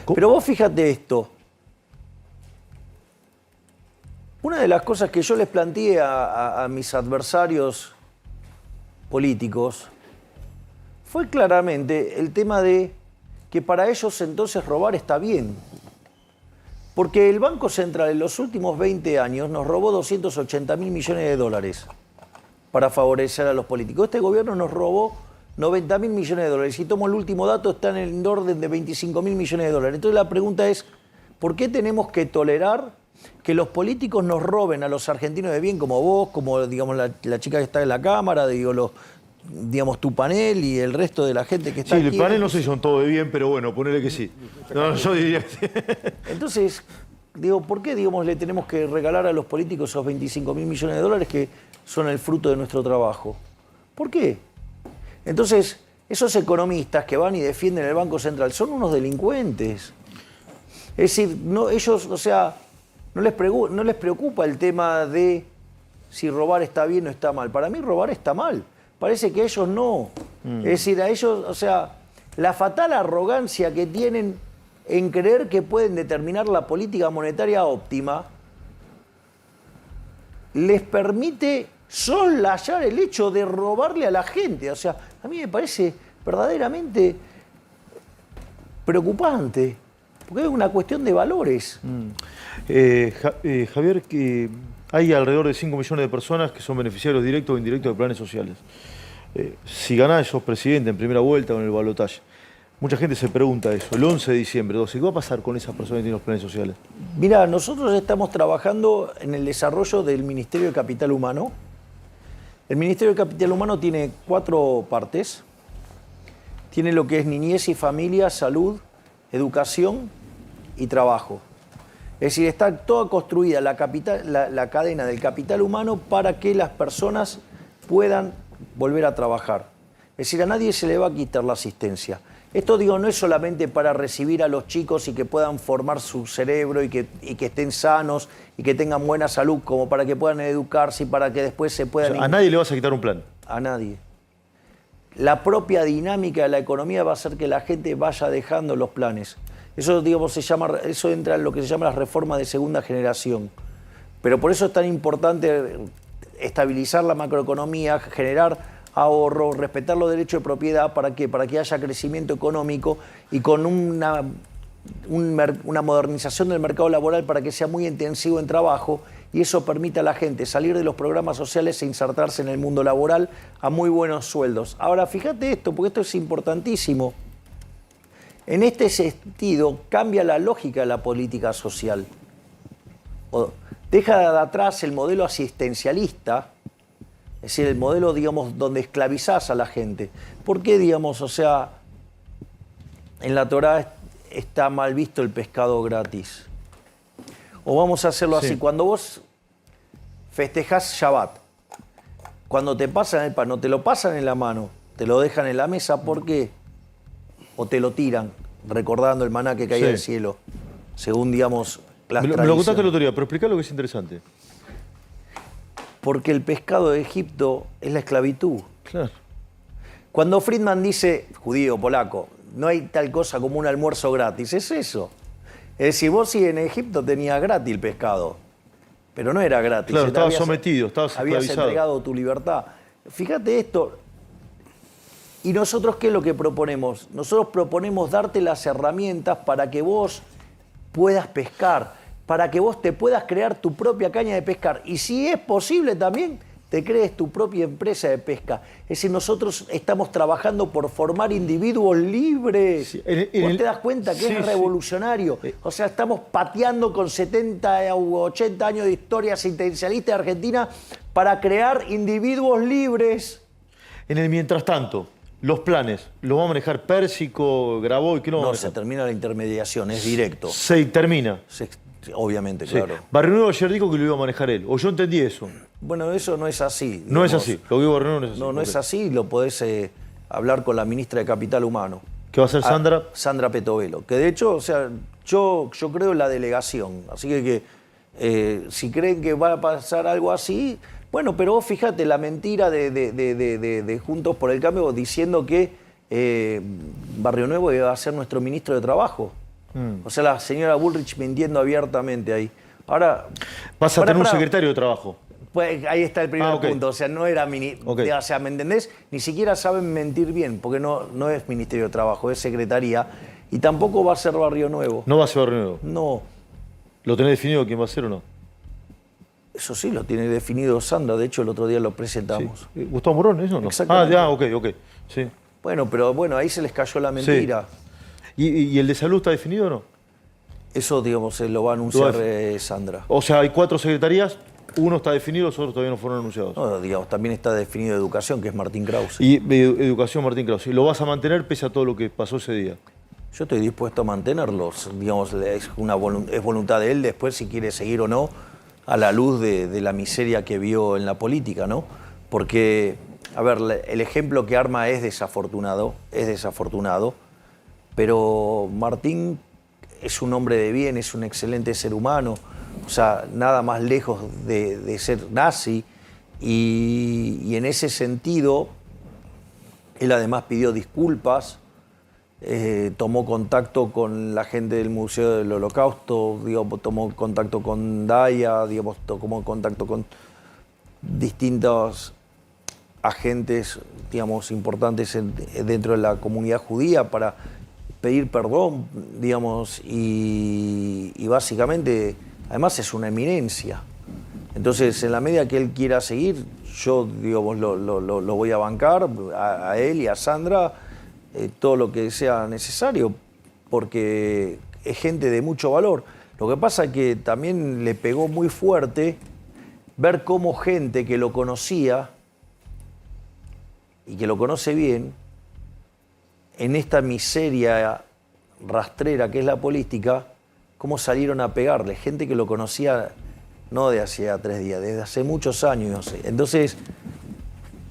Speaker 1: Co-
Speaker 2: Pero vos fíjate esto. Una de las cosas que yo les planteé a mis adversarios políticos fue claramente el tema de que para ellos entonces robar está bien. Porque el Banco Central en los últimos 20 años nos robó 280.000 millones de dólares para favorecer a los políticos. Este gobierno nos robó 90.000 millones de dólares. Si tomo el último dato, está en el orden de 25.000 millones de dólares. Entonces la pregunta es, ¿por qué tenemos que tolerar que los políticos nos roben a los argentinos de bien, como vos, como digamos la chica que está en la Cámara, digamos tu panel y el resto de la gente que está
Speaker 1: Sí,
Speaker 2: aquí?
Speaker 1: el panel no sé si son todos de bien, pero bueno, ponele que sí. No, yo diría que sí.
Speaker 2: Entonces, digo, ¿por qué digamos, le tenemos que regalar a los políticos esos 25.000 millones de dólares que son el fruto de nuestro trabajo? ¿Por qué? Entonces, esos economistas que van y defienden el Banco Central son unos delincuentes. Es decir, no, ellos, o sea, no les preocupa el tema de si robar está bien o está mal. Para mí robar está mal. Parece que a ellos no. Es decir, a ellos, o sea, la fatal arrogancia que tienen en creer que pueden determinar la política monetaria óptima les permite soslayar el hecho de robarle a la gente. O sea, a mí me parece verdaderamente preocupante. Porque es una cuestión de valores.
Speaker 1: Javier, que hay alrededor de 5 millones de personas que son beneficiarios directos o indirectos de planes sociales. Si ganás, sos presidente en primera vuelta o en el balotaje. Mucha gente se pregunta eso. El 11 de diciembre, 12, ¿qué va a pasar con esas personas que tienen los planes sociales?
Speaker 2: Mira, nosotros estamos trabajando en el desarrollo del Ministerio de Capital Humano. El Ministerio de Capital Humano tiene 4 partes. Tiene lo que es niñez y familia, salud, educación y trabajo. Es decir, está toda construida la cadena del capital humano para que las personas puedan volver a trabajar. Es decir, a nadie se le va a quitar la asistencia. Esto, digo, no es solamente para recibir a los chicos y que puedan formar su cerebro y que estén sanos y que tengan buena salud, como para que puedan educarse y para que después se puedan...
Speaker 1: O sea, a nadie le vas a quitar un plan.
Speaker 2: A nadie. La propia dinámica de la economía va a hacer que la gente vaya dejando los planes. Eso, digamos, eso entra en lo que se llama las reformas de segunda generación. Pero por eso es tan importante estabilizar la macroeconomía, generar ahorro, respetar los derechos de propiedad. ¿Para qué? Para que haya crecimiento económico y con una modernización del mercado laboral para que sea muy intensivo en trabajo y eso permita a la gente salir de los programas sociales e insertarse en el mundo laboral a muy buenos sueldos. Ahora, fíjate esto, porque esto es importantísimo. En este sentido, cambia la lógica de la política social. Deja de atrás el modelo asistencialista, es decir, el modelo, digamos, donde esclavizás a la gente. ¿Por qué, digamos, o sea, en la Torá está mal visto el pescado gratis? O vamos a hacerlo así, cuando vos festejás Shabbat, cuando te pasan el pan, no te lo pasan en la mano, te lo dejan en la mesa, ¿por qué? O te lo tiran, recordando el maná que caía del cielo, según, digamos, las tradiciones.
Speaker 1: Me lo contaste el otro día, pero explica lo que es interesante.
Speaker 2: Porque el pescado de Egipto es la esclavitud.
Speaker 1: Claro.
Speaker 2: Cuando Friedman dice, judío, polaco, no hay tal cosa como un almuerzo gratis, es eso. Es decir, vos sí en Egipto tenías gratis el pescado, pero no era gratis.
Speaker 1: Claro, estabas sometido, estabas esclavizado.
Speaker 2: Habías entregado tu libertad. Fíjate esto. ¿Y nosotros qué es lo que proponemos? Nosotros proponemos darte las herramientas para que vos puedas pescar, para que vos te puedas crear tu propia caña de pescar. Y si es posible también, te crees tu propia empresa de pesca. Es decir, nosotros estamos trabajando por formar individuos libres.
Speaker 1: Sí,
Speaker 2: ¿Vos te das cuenta que es revolucionario? O sea, estamos pateando con 70 u 80 años de historia asistencialista de Argentina para crear individuos libres.
Speaker 1: En el mientras tanto, los planes, ¿los va a manejar Pérsico, Graboy? ¿Qué no va a
Speaker 2: No,
Speaker 1: manejar?
Speaker 2: se termina la intermediación, es directo.
Speaker 1: Se termina.
Speaker 2: Obviamente,
Speaker 1: Sí.
Speaker 2: claro.
Speaker 1: Barrio Nuevo ayer dijo que lo iba a manejar él, o yo entendí eso.
Speaker 2: Bueno, eso no es así.
Speaker 1: No es
Speaker 2: digamos.
Speaker 1: así, lo que digo Barrio Nuevo no es así.
Speaker 2: No, no es así, lo podés hablar con la ministra de Capital Humano.
Speaker 1: ¿Qué va a hacer Sandra?
Speaker 2: Sandra Petovelo, que de hecho, o sea, yo creo en la delegación, así que si creen que va a pasar algo así, bueno, pero vos fíjate la mentira de Juntos por el Cambio diciendo que Barrio Nuevo iba a ser nuestro ministro de Trabajo. O sea, la señora Bullrich mintiendo abiertamente ahí. Ahora,
Speaker 1: Vas a tener un secretario de trabajo.
Speaker 2: Pues ahí está el primer punto, o sea, no era o sea, ¿me entendés? Ni siquiera saben mentir bien, porque no es Ministerio de Trabajo, es Secretaría, y tampoco va a ser Barrio Nuevo.
Speaker 1: No va a ser Barrio Nuevo.
Speaker 2: No.
Speaker 1: ¿Lo tenés definido quién va a ser o no?
Speaker 2: Eso sí, lo tiene definido Sandra, de hecho el otro día lo presentamos.
Speaker 1: Sí. ¿Gustavo Morón, eso no?
Speaker 2: Exactamente.
Speaker 1: Ok. Sí.
Speaker 2: Bueno, pero bueno, ahí se les cayó la mentira.
Speaker 1: Sí. ¿Y el de salud está definido o no?
Speaker 2: Eso, digamos, lo va a anunciar Sandra.
Speaker 1: O sea, hay 4 secretarías, uno está definido, los otros todavía no fueron anunciados.
Speaker 2: No, digamos, también está definido Educación, que es Martín Krause.
Speaker 1: Y Educación, Martín Krause. ¿Lo vas a mantener pese a todo lo que pasó ese día?
Speaker 2: Yo estoy dispuesto a mantenerlos, digamos, es voluntad de él después si quiere seguir o no, a la luz de la miseria que vio en la política, ¿no? Porque, a ver, el ejemplo que arma es desafortunado, pero Martín es un hombre de bien, es un excelente ser humano, o sea, nada más lejos de ser nazi, y en ese sentido, él además pidió disculpas, tomó contacto con la gente del Museo del Holocausto, digamos, tomó contacto con Daya, digamos, tomó contacto con distintos agentes, digamos, importantes dentro de la comunidad judía para pedir perdón, digamos, y básicamente, además es una eminencia. Entonces, en la medida que él quiera seguir, yo, digamos, lo voy a bancar, a él y a Sandra, todo lo que sea necesario, porque es gente de mucho valor. Lo que pasa es que también le pegó muy fuerte ver cómo gente que lo conocía y que lo conoce bien, en esta miseria rastrera que es la política, cómo salieron a pegarle. Gente que lo conocía no de hacía 3 días, desde hace muchos años. No sé. Entonces,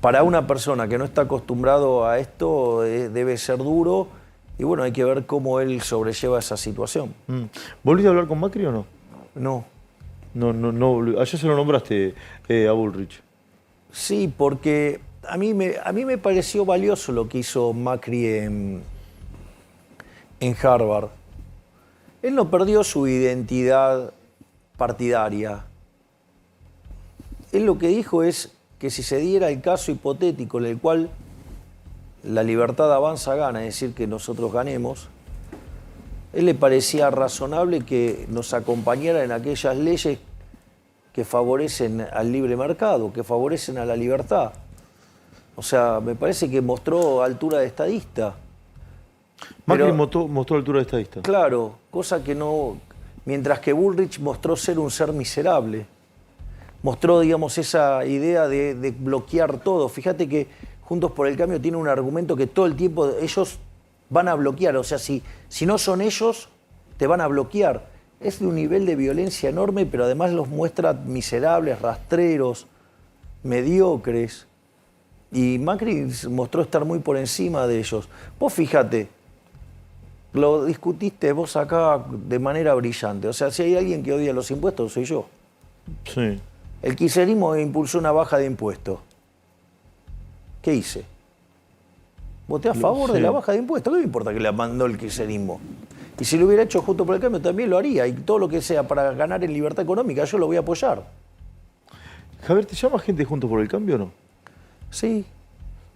Speaker 2: para una persona que no está acostumbrado a esto, debe ser duro. Y bueno, hay que ver cómo él sobrelleva esa situación.
Speaker 1: ¿Volviste a hablar con Macri o no?
Speaker 2: No.
Speaker 1: No. Ayer se lo nombraste a Bullrich.
Speaker 2: Sí, porque a mí me pareció valioso lo que hizo Macri en Harvard. Él no perdió su identidad partidaria. Él lo que dijo es que si se diera el caso hipotético en el cual la libertad avanza gana, es decir, que nosotros ganemos, él le parecía razonable que nos acompañara en aquellas leyes que favorecen al libre mercado, que favorecen a la libertad. O sea, me parece que mostró altura de estadista.
Speaker 1: Macri mostró altura de estadista.
Speaker 2: Claro, cosa que no... Mientras que Bullrich mostró ser un ser miserable. Mostró, digamos, esa idea de bloquear todo. Fíjate que Juntos por el Cambio tiene un argumento que todo el tiempo ellos van a bloquear. O sea, si no son ellos, te van a bloquear. Es de un nivel de violencia enorme, pero además los muestra miserables, rastreros, mediocres. Y Macri mostró estar muy por encima de ellos. Vos fíjate, lo discutiste vos acá de manera brillante. O sea, si hay alguien que odia los impuestos, soy yo.
Speaker 1: Sí.
Speaker 2: El kirchnerismo impulsó una baja de impuestos. ¿Qué hice? Voté a favor de la baja de impuestos. ¿Qué me importa que la mandó el kirchnerismo? Y si lo hubiera hecho Juntos por el Cambio también lo haría. Y todo lo que sea para ganar en libertad económica, yo lo voy a apoyar.
Speaker 1: Javier, ¿te llama gente Juntos por el Cambio o no?
Speaker 2: Sí.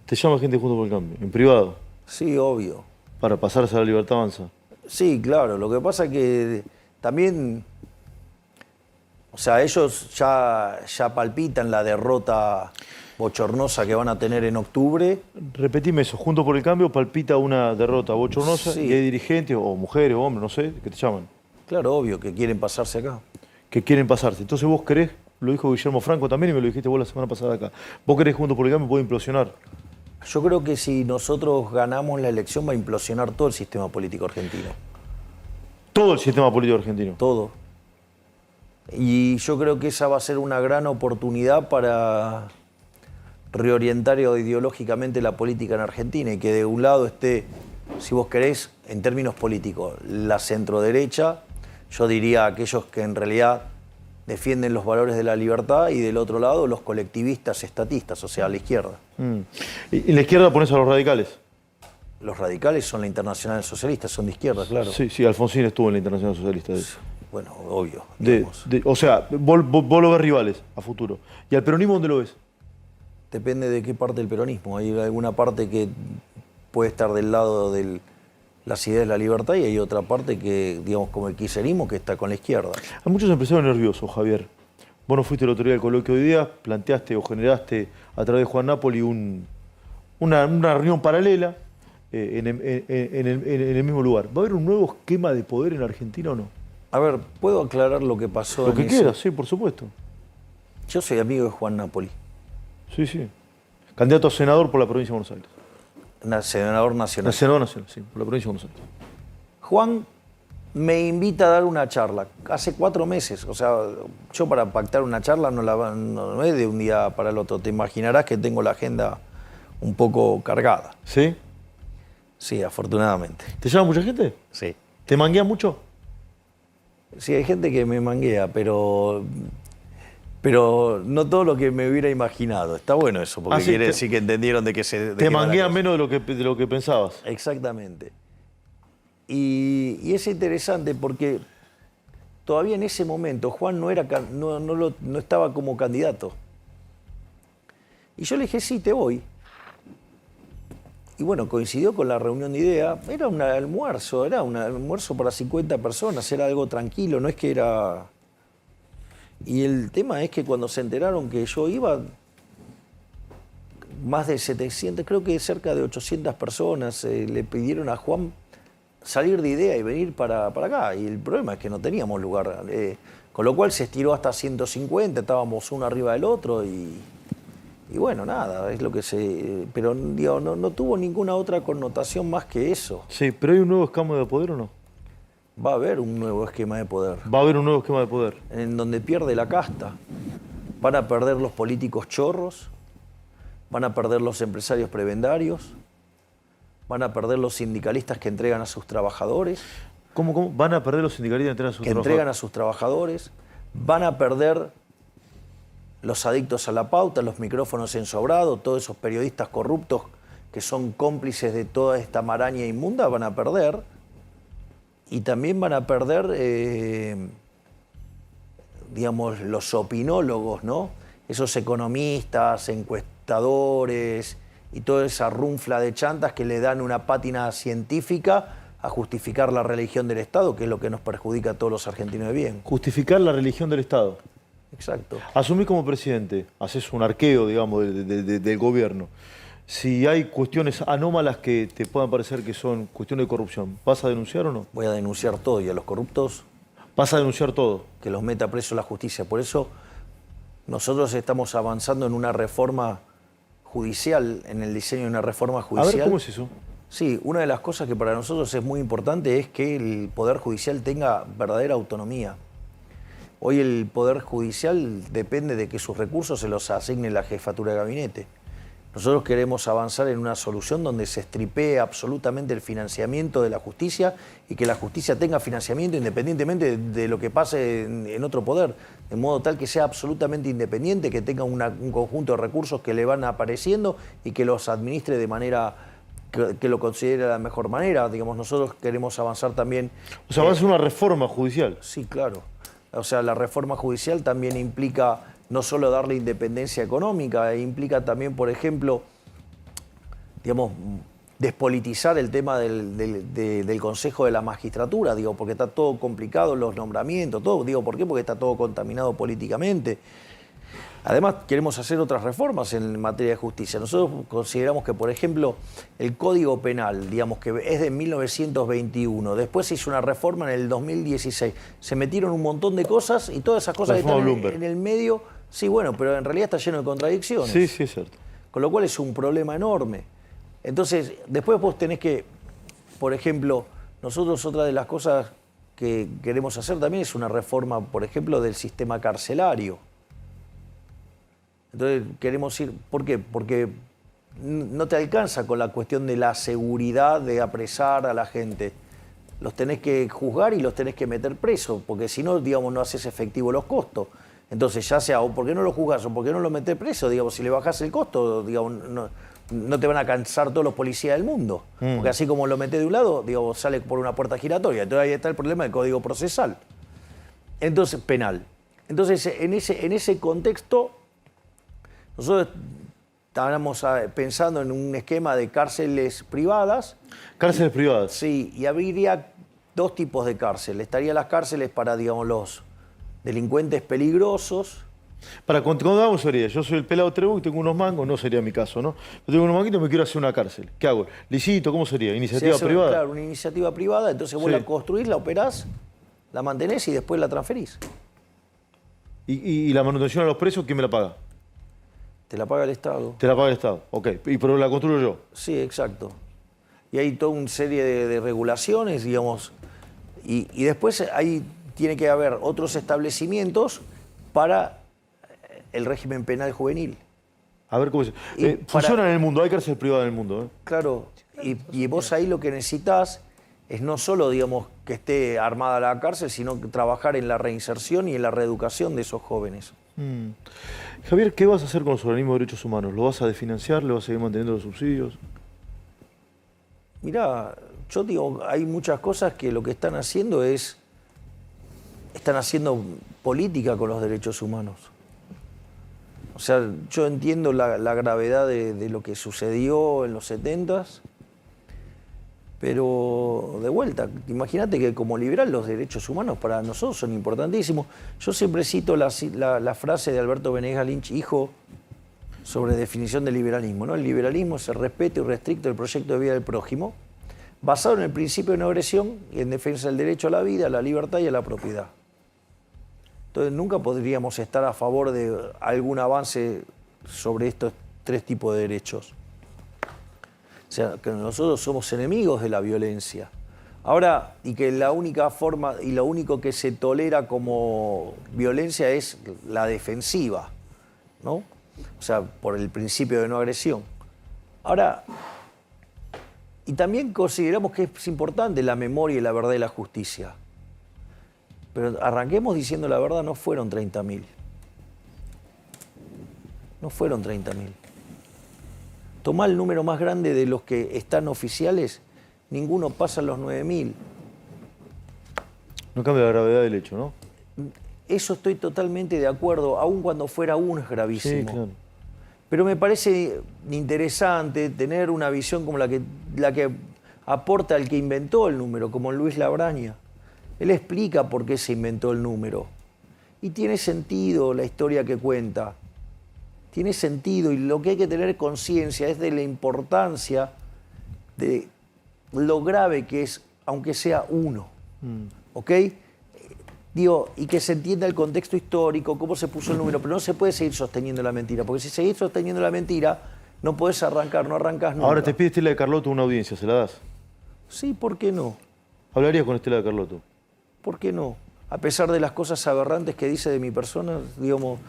Speaker 1: ¿Te llama gente Juntos por el Cambio? ¿En privado?
Speaker 2: Sí, obvio.
Speaker 1: Para pasarse a la libertad avanza.
Speaker 2: Sí, claro. Lo que pasa es que también... O sea, ellos ya palpitan la derrota bochornosa que van a tener en octubre.
Speaker 1: Repetime eso, Juntos por el Cambio palpita una derrota bochornosa
Speaker 2: Sí.
Speaker 1: y hay dirigentes, o mujeres, o hombres, no sé, que te llaman.
Speaker 2: Claro, obvio, que quieren pasarse acá.
Speaker 1: Que quieren pasarse. Entonces vos querés, lo dijo Guillermo Franco también y me lo dijiste vos la semana pasada acá, vos querés Juntos por el Cambio puede implosionar.
Speaker 2: Yo creo que si nosotros ganamos la elección va a implosionar todo el sistema político argentino.
Speaker 1: Todo el sistema político argentino.
Speaker 2: Todo. Y yo creo que esa va a ser una gran oportunidad para reorientar ideológicamente la política en Argentina y que de un lado esté, si vos querés, en términos políticos, la centroderecha, yo diría aquellos que en realidad defienden los valores de la libertad, y del otro lado los colectivistas estatistas, o sea, la izquierda.
Speaker 1: ¿Y en la izquierda pones a los radicales?
Speaker 2: Los radicales son la Internacional Socialista, son de izquierda, claro.
Speaker 1: Sí, Alfonsín estuvo en la Internacional Socialista.
Speaker 2: Bueno, obvio.
Speaker 1: O sea, vos lo ves rivales a futuro. ¿Y al peronismo dónde lo ves?
Speaker 2: Depende de qué parte del peronismo. Hay alguna parte que puede estar del lado de las ideas de la libertad y hay otra parte que, digamos, como el kirchnerismo, que está con la izquierda.
Speaker 1: Hay muchos empresarios nerviosos, Javier. Vos no fuiste el otro día del coloquio de ideas, planteaste o generaste a través de Juan Napoli una reunión paralela en el mismo lugar. ¿Va a haber un nuevo esquema de poder en Argentina o no?
Speaker 2: A ver, ¿puedo aclarar lo que pasó?
Speaker 1: Lo que quieras, sí, por supuesto.
Speaker 2: Yo soy amigo de Juan Napoli.
Speaker 1: Sí. Candidato a senador por la provincia de Buenos Aires.
Speaker 2: Senador nacional.
Speaker 1: Senador nacional, sí, por la provincia de Buenos Aires.
Speaker 2: Juan me invita a dar una charla hace 4 meses. O sea, yo para pactar una charla no es de un día para el otro. Te imaginarás que tengo la agenda un poco cargada.
Speaker 1: ¿Sí?
Speaker 2: Sí, afortunadamente.
Speaker 1: ¿Te llama mucha gente?
Speaker 2: Sí.
Speaker 1: ¿Te manguea mucho?
Speaker 2: Sí, hay gente que me manguea, pero no todo lo que me hubiera imaginado. Está bueno eso, porque quiere decir que entendieron de qué se...
Speaker 1: Te manguea menos de lo que pensabas.
Speaker 2: Exactamente. Y es interesante porque todavía en ese momento Juan no estaba como candidato. Y yo le dije, sí, te voy. Y bueno, coincidió con la reunión de idea. Era un almuerzo para 50 personas, era algo tranquilo, no es que era... Y el tema es que cuando se enteraron que yo iba, más de 700, creo que cerca de 800 personas le pidieron a Juan salir de idea y venir para acá. Y el problema es que no teníamos lugar. Con lo cual se estiró hasta 150, estábamos uno arriba del otro y bueno, nada, es lo que se... Pero digo, no tuvo ninguna otra connotación más que eso.
Speaker 1: Sí, pero ¿hay un nuevo esquema de poder o no?
Speaker 2: Va a haber un nuevo esquema de poder.
Speaker 1: Va a haber un nuevo esquema de poder.
Speaker 2: En donde pierde la casta. Van a perder los políticos chorros, van a perder los empresarios prebendarios, van a perder los sindicalistas que entregan a sus trabajadores.
Speaker 1: ¿Cómo? ¿Van a perder los sindicalistas que entregan a sus trabajadores?
Speaker 2: Que entregan a sus trabajadores, van a perder los adictos a la pauta, los micrófonos ensobrados, todos esos periodistas corruptos que son cómplices de toda esta maraña inmunda, van a perder. Y también van a perder, digamos, los opinólogos, ¿no? Esos economistas, encuestadores y toda esa runfla de chantas que le dan una pátina científica a justificar la religión del Estado, que es lo que nos perjudica a todos los argentinos de bien.
Speaker 1: Justificar la religión del Estado.
Speaker 2: Exacto.
Speaker 1: Asumís como presidente, haces un arqueo, digamos, del gobierno. Si hay cuestiones anómalas que te puedan parecer que son cuestiones de corrupción, ¿vas a denunciar o no?
Speaker 2: Voy a denunciar todo y a los corruptos...
Speaker 1: ¿Vas a denunciar todo?
Speaker 2: Que los meta preso la justicia. Por eso nosotros estamos avanzando en una reforma judicial, en el diseño de una reforma judicial.
Speaker 1: A ver, ¿cómo es eso?
Speaker 2: Sí, una de las cosas que para nosotros es muy importante es que el Poder Judicial tenga verdadera autonomía. Hoy el Poder Judicial depende de que sus recursos se los asigne la jefatura de gabinete. Nosotros queremos avanzar en una solución donde se estripee absolutamente el financiamiento de la justicia y que la justicia tenga financiamiento independientemente de lo que pase en otro poder, de modo tal que sea absolutamente independiente, que tenga un conjunto de recursos que le van apareciendo y que los administre de manera que lo considere de la mejor manera. Digamos, nosotros queremos avanzar también...
Speaker 1: O sea, va a ser una reforma judicial.
Speaker 2: Sí, claro. O sea, la reforma judicial también implica no solo darle independencia económica, implica también, por ejemplo, digamos, despolitizar el tema del Consejo de la Magistratura, digo, porque está todo complicado, los nombramientos, todo. Digo, ¿por qué? Porque está todo contaminado políticamente. Además, queremos hacer otras reformas en materia de justicia. Nosotros consideramos que, por ejemplo, el Código Penal, digamos que es de 1921, después se hizo una reforma en el 2016, se metieron un montón de cosas y todas esas cosas que están en el medio, sí, bueno, pero en realidad está lleno de contradicciones.
Speaker 1: Sí, sí, es cierto.
Speaker 2: Con lo cual es un problema enorme. Entonces, después vos tenés que, por ejemplo, nosotros otra de las cosas que queremos hacer también es una reforma, por ejemplo, del sistema carcelario. Entonces queremos ir, ¿por qué? Porque no te alcanza con la cuestión de la seguridad de apresar a la gente. Los tenés que juzgar y los tenés que meter presos, porque si no, digamos, no haces efectivo los costos. Entonces ya sea, o por qué no lo juzgás o por qué no lo metés preso, digamos, si le bajás el costo, digamos, no te van a cansar todos los policías del mundo. Porque así como lo metés de un lado, digamos, sale por una puerta giratoria. Entonces ahí está el problema del Código Procesal. Entonces, penal. Entonces, en ese contexto, nosotros estábamos pensando en un esquema de cárceles privadas.
Speaker 1: ¿Cárceles privadas?
Speaker 2: Sí, y habría dos tipos de cárcel. Estarían las cárceles para, digamos, los delincuentes peligrosos.
Speaker 1: Cuando vamos sería, yo soy el pelado Trebuch, tengo unos mangos, no sería mi caso, ¿no? Yo tengo unos manguitos y me quiero hacer una cárcel. ¿Qué hago? ¿Licito? ¿Cómo sería? ¿Iniciativa privada?
Speaker 2: Claro, una iniciativa privada, entonces vos la construís, la operás, la mantenés y después la transferís.
Speaker 1: ¿Y la manutención a los presos, quién me la paga?
Speaker 2: Te la paga el Estado.
Speaker 1: Te la paga el Estado, ok. Pero la construyo yo.
Speaker 2: Sí, exacto. Y hay toda una serie de regulaciones, digamos. Y después ahí tiene que haber otros establecimientos para el régimen penal juvenil.
Speaker 1: A ver cómo es. Funciona en el mundo, hay cárcel privada en el mundo. ¿Eh?
Speaker 2: Claro, y vos ahí lo que necesitas es no solo, digamos, que esté armada la cárcel, sino trabajar en la reinserción y en la reeducación de esos jóvenes.
Speaker 1: Javier, ¿qué vas a hacer con los organismos de derechos humanos? ¿Lo vas a desfinanciar? ¿Le vas a seguir manteniendo los subsidios?
Speaker 2: Mirá, yo digo, hay muchas cosas que lo que están haciendo política con los derechos humanos. O sea, yo entiendo la gravedad de lo que sucedió en los 70s, pero de vuelta, imagínate que como liberal los derechos humanos para nosotros son importantísimos. Yo siempre cito la frase de Alberto Venegas Lynch, hijo, sobre definición del liberalismo, ¿no? El liberalismo es el respeto irrestricto del proyecto de vida del prójimo, basado en el principio de no agresión y en defensa del derecho a la vida, a la libertad y a la propiedad. Entonces nunca podríamos estar a favor de algún avance sobre estos tres tipos de derechos. O sea, que nosotros somos enemigos de la violencia. Ahora, y que la única forma y lo único que se tolera como violencia es la defensiva, ¿no? O sea, por el principio de no agresión. Ahora, y también consideramos que es importante la memoria y la verdad y la justicia. Pero arranquemos diciendo la verdad, no fueron 30.000. No fueron 30.000. Tomá el número más grande de los que están oficiales, ninguno pasa los 9.000.
Speaker 1: No cambia la gravedad del hecho, ¿no?
Speaker 2: Eso estoy totalmente de acuerdo, aun cuando fuera uno es gravísimo.
Speaker 1: Sí, claro.
Speaker 2: Pero me parece interesante tener una visión como la que aporta el que inventó el número, como Luis Labraña. Él explica por qué se inventó el número. Y tiene sentido la historia que cuenta. Tiene sentido, y lo que hay que tener conciencia es de la importancia de lo grave que es, aunque sea uno. ¿Ok? Digo, y que se entienda el contexto histórico, cómo se puso el número, pero no se puede seguir sosteniendo la mentira, porque si seguís sosteniendo la mentira, no podés arrancar, no arrancás nunca.
Speaker 1: Ahora te pide Estela de Carlotto una audiencia, ¿se la das?
Speaker 2: Sí, ¿por qué no?
Speaker 1: ¿Hablarías con Estela de Carlotto?
Speaker 2: ¿Por qué no? A pesar de las cosas aberrantes que dice de mi persona, digamos,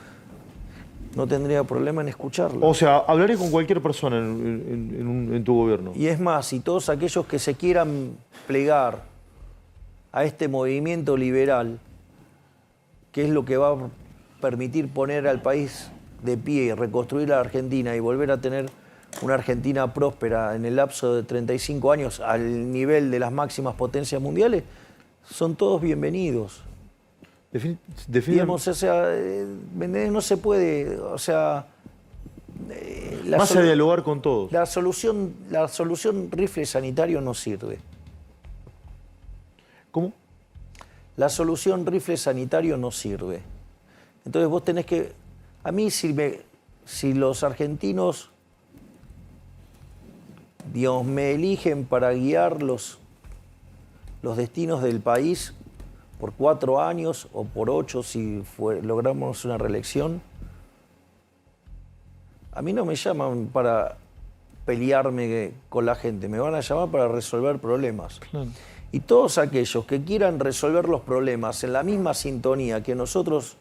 Speaker 2: no tendría problema en escucharla.
Speaker 1: O sea, hablarías con cualquier persona en tu gobierno.
Speaker 2: Y es más, si todos aquellos que se quieran plegar a este movimiento liberal, que es lo que va a permitir poner al país de pie y reconstruir la Argentina y volver a tener una Argentina próspera en el lapso de 35 años al nivel de las máximas potencias mundiales, son todos bienvenidos. Digamos, o sea, no se puede, o sea...
Speaker 1: Más a dialogar con todos.
Speaker 2: La solución rifle sanitario no sirve.
Speaker 1: ¿Cómo?
Speaker 2: La solución rifle sanitario no sirve. Entonces vos tenés que... A mí si los argentinos, digamos, me eligen para guiar los destinos del país por 4 años o por 8 si logramos una reelección, a mí no me llaman para pelearme con la gente, me van a llamar para resolver problemas.
Speaker 1: Claro.
Speaker 2: Y todos aquellos que quieran resolver los problemas en la misma sintonía que nosotros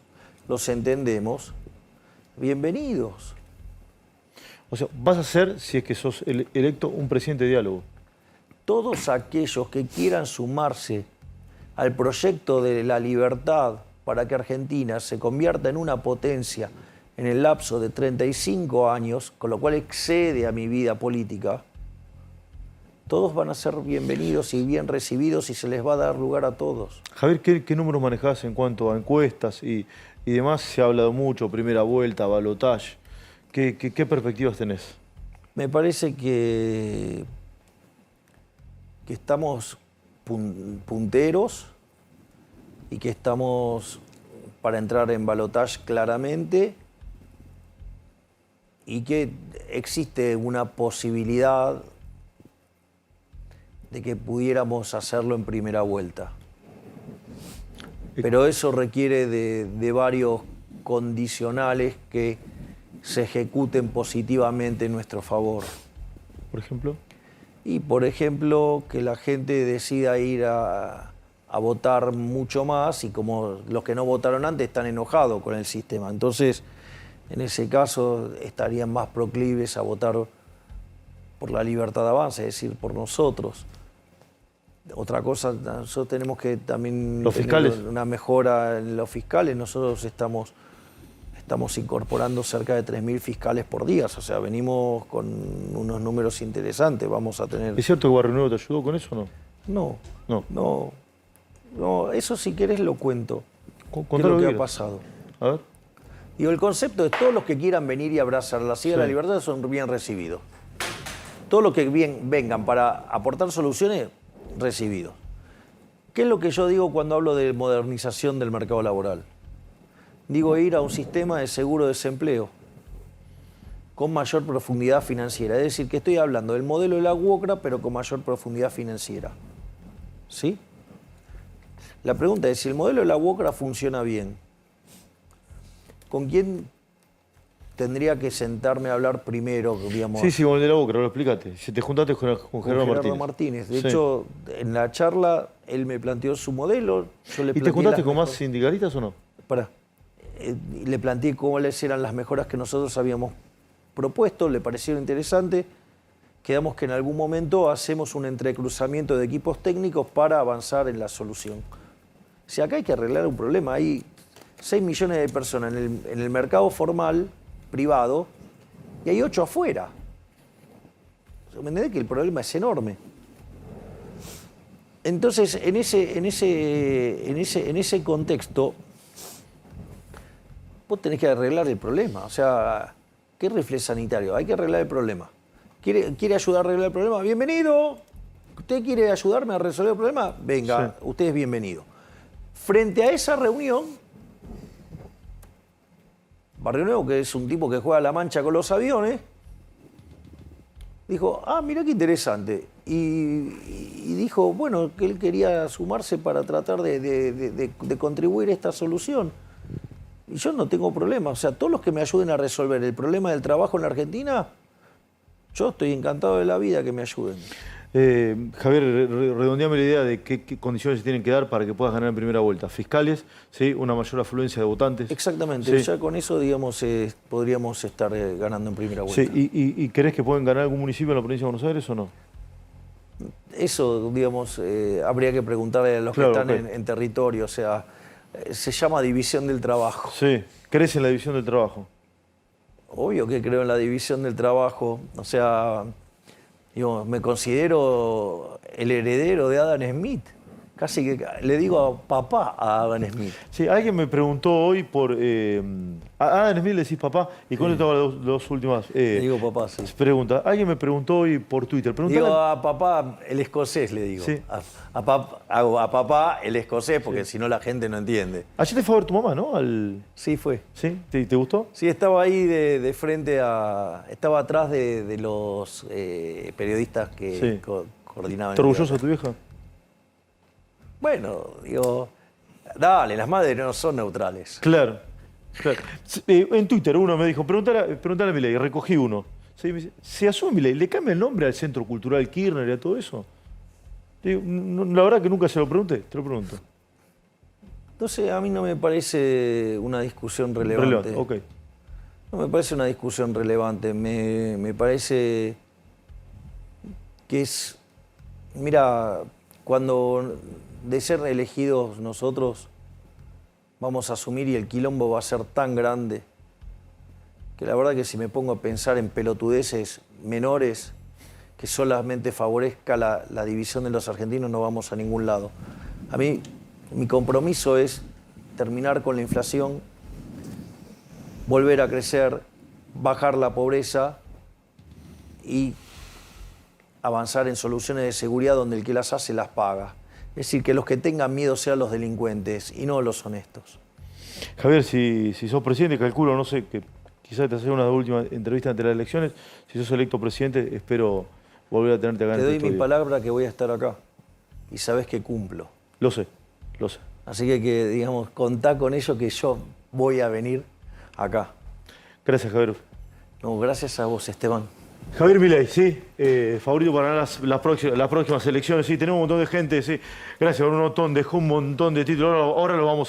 Speaker 2: los entendemos, bienvenidos.
Speaker 1: O sea, vas a ser, si es que sos electo, un presidente de diálogo.
Speaker 2: Todos aquellos que quieran sumarse al proyecto de la libertad para que Argentina se convierta en una potencia en el lapso de 35 años, con lo cual excede a mi vida política, todos van a ser bienvenidos y bien recibidos y se les va a dar lugar a todos.
Speaker 1: Javier, ¿qué números manejás en cuanto a encuestas y demás? Se ha hablado mucho, primera vuelta, balotaje. ¿Qué perspectivas tenés?
Speaker 2: Me parece que estamos punteros y que estamos para entrar en balotaje claramente y que existe una posibilidad de que pudiéramos hacerlo en primera vuelta. Pero eso requiere de varios condicionales que se ejecuten positivamente en nuestro favor.
Speaker 1: ¿Por ejemplo?
Speaker 2: Y, por ejemplo, que la gente decida ir a votar mucho más y como los que no votaron antes están enojados con el sistema. Entonces, en ese caso, estarían más proclives a votar por la libertad de avance, es decir, por nosotros. Otra cosa, nosotros tenemos que también tener una mejora en los fiscales. Nosotros estamos incorporando cerca de 3.000 fiscales por día. O sea, venimos con unos números interesantes. Vamos a tener...
Speaker 1: ¿Es cierto que Barrio Nuevo te ayudó con eso o no? No.
Speaker 2: No, eso si querés lo cuento.
Speaker 1: Contá lo
Speaker 2: que
Speaker 1: que
Speaker 2: ha pasado.
Speaker 1: A ver.
Speaker 2: Digo, el concepto es todos los que quieran venir y abrazar la silla de la libertad son bien recibidos. Todos los que vengan para aportar soluciones, recibidos. ¿Qué es lo que yo digo cuando hablo de modernización del mercado laboral? Digo ir a un sistema de seguro de desempleo con mayor profundidad financiera. Es decir, que estoy hablando del modelo de la UOCRA, pero con mayor profundidad financiera. ¿Sí? La pregunta es, si el modelo de la UOCRA funciona bien, ¿con quién tendría que sentarme a hablar primero, digamos?
Speaker 1: Sí, con el de la UOCRA, lo explicaste. Si te juntaste con Gerardo Martínez.
Speaker 2: De hecho, en la charla, él me planteó su modelo. Yo le
Speaker 1: ¿Y te juntaste con más sindicalistas o no?
Speaker 2: Le planteé cuáles eran las mejoras que nosotros habíamos propuesto, le parecieron interesantes. Quedamos que en algún momento hacemos un entrecruzamiento de equipos técnicos para avanzar en la solución. Si acá hay que arreglar un problema, hay 6 millones de personas en el mercado formal, privado, y hay 8 afuera. ¿Me entendés que el problema es enorme? Entonces, en ese contexto, vos tenés que arreglar el problema. O sea, ¿qué rifle sanitario? Hay que arreglar el problema. ¿Quiere ayudar a arreglar el problema? ¡Bienvenido! ¿Usted quiere ayudarme a resolver el problema? Venga, usted es bienvenido. Frente a esa reunión, Barrio Nuevo, que es un tipo que juega a la mancha con los aviones, dijo, mira qué interesante. Y dijo, bueno, que él quería sumarse para tratar de contribuir a esta solución. Y yo no tengo problema. O sea, todos los que me ayuden a resolver el problema del trabajo en la Argentina, yo estoy encantado de la vida que me ayuden.
Speaker 1: Javier, redondeame la idea de qué condiciones se tienen que dar para que puedas ganar en primera vuelta. Fiscales, ¿sí? Una mayor afluencia de votantes.
Speaker 2: Exactamente,
Speaker 1: ¿sí?
Speaker 2: Ya con eso, digamos, podríamos estar ganando en primera vuelta.
Speaker 1: Sí. ¿Y crees que pueden ganar algún municipio en la provincia de Buenos Aires o no?
Speaker 2: Eso, digamos, habría que preguntarle a los que están en territorio. O sea, se llama división del trabajo.
Speaker 1: Sí, ¿crees en la división del trabajo?
Speaker 2: Obvio que creo en la división del trabajo. O sea, me considero el heredero de Adam Smith. Casi que le digo a papá a Adam Smith.
Speaker 1: Sí, alguien me preguntó hoy por... a Adam Smith le decís papá, y con esto hago las dos últimas
Speaker 2: le digo papá, sí.
Speaker 1: preguntas. Alguien me preguntó hoy por Twitter.
Speaker 2: Digo a papá el escocés, le digo.
Speaker 1: Sí.
Speaker 2: A papá el escocés, porque si no la gente no entiende.
Speaker 1: Ayer te fue a ver tu mamá, ¿no?
Speaker 2: Sí, fue.
Speaker 1: ¿Sí? ¿Te gustó?
Speaker 2: Sí, estaba ahí de frente a... Estaba atrás de los periodistas que coordinaban.
Speaker 1: ¿Estás orgulloso de tu vieja?
Speaker 2: Bueno, digo, dale, las madres no son neutrales.
Speaker 1: Claro. En Twitter uno me dijo, preguntale a Milei, recogí uno. Sí, me dice, ¿se asume Milei? ¿Le cambia el nombre al Centro Cultural Kirchner y a todo eso? Digo, la verdad que nunca se lo pregunté, te lo pregunto.
Speaker 2: Entonces, a mí no me parece una discusión relevante.
Speaker 1: Okay.
Speaker 2: No me parece una discusión relevante. Me parece que es... Mira, cuando de ser elegidos nosotros vamos a asumir y el quilombo va a ser tan grande que la verdad que si me pongo a pensar en pelotudeces menores que solamente favorezca la división de los argentinos, no vamos a ningún lado. A mí, mi compromiso es terminar con la inflación, volver a crecer, bajar la pobreza y avanzar en soluciones de seguridad donde el que las hace las paga. Es decir, que los que tengan miedo sean los delincuentes y no los honestos.
Speaker 1: Javier, si sos presidente, calculo, no sé, que quizás te haces una última entrevista ante las elecciones. Si sos electo presidente, espero volver a tenerte acá en
Speaker 2: Te
Speaker 1: el
Speaker 2: doy mi palabra que voy a estar acá. Y sabés que cumplo.
Speaker 1: Lo sé.
Speaker 2: Así que, digamos, contá con ello que yo voy a venir acá.
Speaker 1: Gracias, Javier.
Speaker 2: No, gracias a vos, Esteban.
Speaker 1: Javier Milei, sí, favorito para ganar las próximas elecciones, sí, tenemos un montón de gente, sí. Gracias, Bruno Ton dejó un montón de títulos, ahora lo vamos a